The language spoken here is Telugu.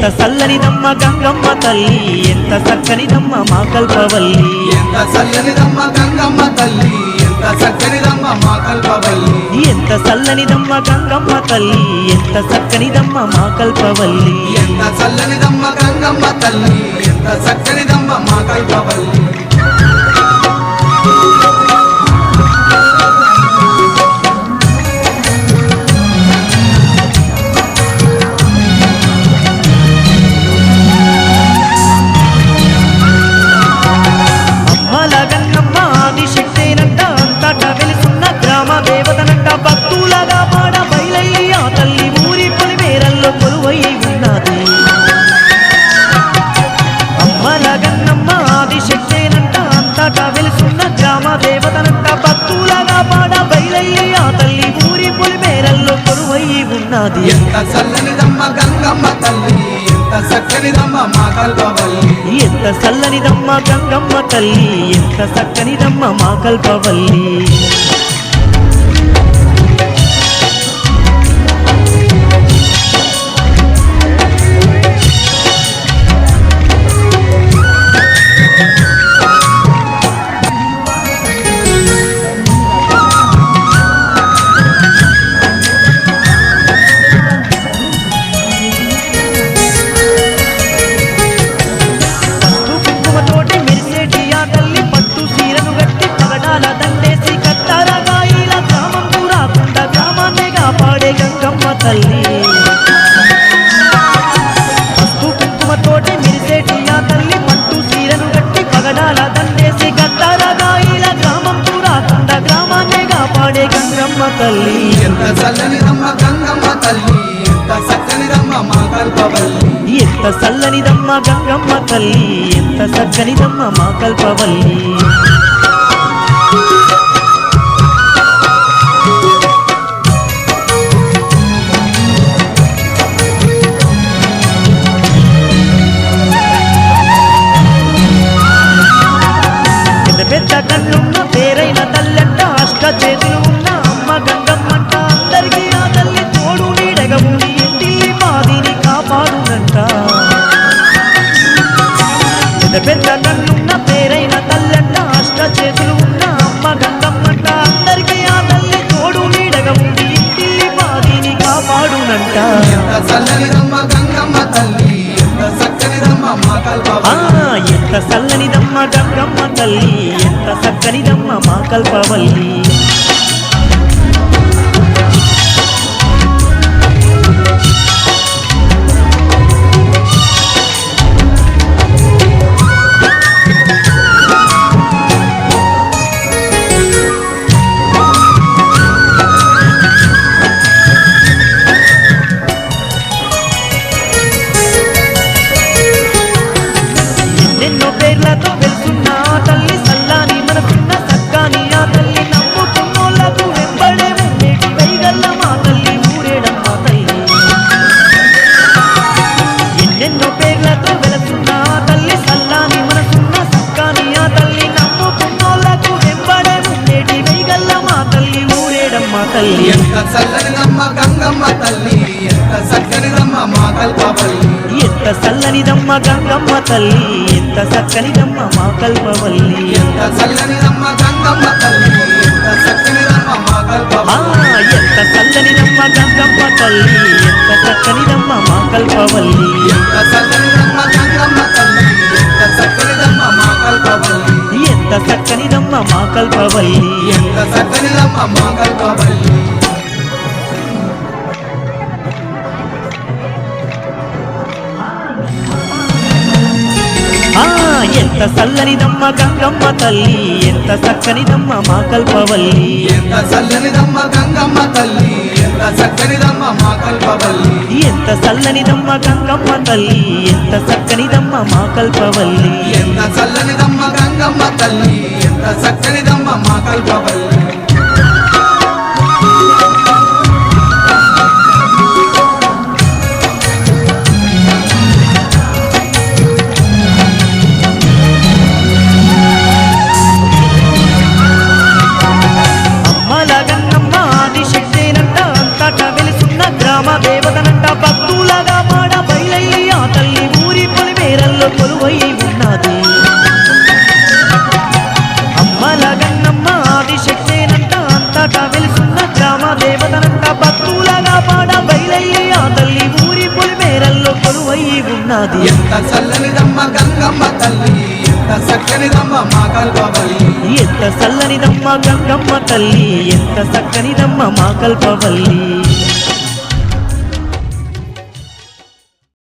ఎంత చల్లనిదమ్మ గంగమ్మ తల్లి ఎంత చక్కనిదమ్మ మా కల్పవల్లి ఎంత చల్లనిదమ్మ గంగమ్మ తల్లి ఎంత చక్కనిదమ్మ మా కల్పవల్లి ఎంత చల్లనిదమ్మ గంగమ్మ తల్లి ఎంత చక్కనిదమ్మ మా కల్పవల్లి ఎంత చల్లనిదమ్మ గంగమ్మ తల్లి ఎంత చక్కనిదమ్మ మా కల్పవల్లి భక్తులగా పాడ బయలయ్యి ఆ తల్లి ఊరి పొలిమేరల్లో కొలువై ఉన్నది అమ్మల గన్నమ్మ ఆదిశక్తేనంట అంతటా వెలుసున్న గ్రామ దేవతనంట భక్తులగా పాడ బయలయ్యి ఆ తల్లి ఊరి పొలిమేరల్లో కొలువై ఉన్నది ఎంత చల్లనిదమ్మ గంగమ్మ తల్లి ఎంత చక్కనిదమ్మ మా కల్పవల్లి ఎంత చల్లనిదమ్మ గంగమ్మ తల్లి ఎంత చక్కనిదమ్మ మా కల్పవల్లి తల్లి పసుపు కుంకుమతోటి మెరిసేటి ఆ తల్లి పట్టు చీరను గట్టి పగడాల దండేసి గట్టారగాయిల గ్రామం రాకుండా గ్రామాన్నే కాపాడే గంగమ్మ తల్లి ఎంత చల్లనిదమ్మ గంగమ్మ తల్లి ఎంత చక్కనిదమ్మ మా కల్పవల్లి ఎంత చల్లనిదమ్మ గంగమ్మ తల్లి ఎంత చక్కనిదమ్మ మా కల్పవల్లి పెద్ద కన్నున్న పేరైన తల్లంట అష్ట చేతులు ఉన్న అమ్మ గంగమ్మంట అందరికీ ఆ తల్లి తోడు నీడగా ఉండి ఇంటి మాదిని కాపాడునంట పెద్ద కన్నున్న పేరైన తల్లంట అష్ట చేతులు ఉన్న అమ్మ గంగమ్మంట అందరికీ ఆ తల్లి తోడు నీడగా ఉండి ఇంటి మాదిని కాపాడునంట ఎంత చల్లనిదమ్మ గంగమ్మ తల్లి ఎంత చక్కనిదమ్మ మా కల్పవల్లి ఎంత చల్లనిదమ్మ గంగమ్మ తల్లి ఎంత చక్కనిదమ్మ మా కల్పవల్లి ఎన్నెన్నో పేర్లతో వెళ్తున్న ఆ తల్లి సల్లాని మనసున్న సక్కాని ఆ తల్లి నమ్ముకున్నోళ్లకు వెంబడే ఉండేటి వైగల్ల మా తల్లి ఊరేడమ్మ తల్లి ఎన్నెన్నో పేర్లతో వెళ్తున్న ఆ తల్లి సల్లాని మనసున్న సక్కాని ఆ తల్లి నమ్ముకున్నోళ్లకు వెంబడే ఉండేటి వైగల్ల మా తల్లి ఊరేడమ్మ తల్లి ఎంత చల్లనిదమ్మ గంగమ్మ తల్లి ఎంత చక్కనిదమ్మ మా కల్పవల్లి ఎంత చల్లనిదమ్మ గంగమ్మ తల్లి ఎంత చక్కనిదమ్మ మా కల్పవల్లి ఎంత చల్లనిదమ్మ గంగమ్మ తల్లి ఎంత చక్కనిదమ్మ మా కల్పవల్లి ఎంత చల్లనిదమ్మ గంగమ్మ తల్లి ఎంత చక్కనిదమ్మ మా కల్పవల్లి ఎంత చల్లనిదమ్మ గంగమ్మ తల్లి ఎంత చక్కనిదమ్మ మా కల్పవల్లి ఎంత చక్కనిదమ్మ మా కల్పవల్లి ఎంత చక్కనిదమ్మ మా కల్పవల్లి ఎంత చల్లనిదమ్మ గంగమ్మ తల్లి ఎంత చక్కనిదమ్మ మా కల్పవల్లి ఎంత చల్లనిదమ్మ గంగమ్మ తల్లి ఎంత చక్కనిదమ్మ మా కల్పవల్లి ఎంత చల్లనిదమ్మ గంగమ్మ తల్లి ఎంత చక్కనిదమ్మ మా కల్పవల్లి ఎంత చల్లనిదమ్మ గంగమ్మ తల్లి ఎంత చక్కనిదమ్మ మా కల్పవల్లి దేవతనంట భక్తులగా మాడ బయలయ్యి ఆ మేరల్లో కొలువై ఉన్నది అమ్మల గంగమ్మ ఆదిశక్తేనంట అంతటా వెలుసున్న గ్రామ దేవతనంట భక్తులగా పాడ బయలయ్యి ఆ తల్లి ఊరి పొలి మేరల్లో కొలువై ఉన్నది ఎంత చల్లనిదమ్మ గంగమ్మ తల్లి ఎంత చక్కనిదమ్మ మా కల్పవల్లి ఎంత చల్లనిదమ్మ గంగమ్మ తల్లి ఎంత చక్కనిదమ్మ మా కల్పవల్లి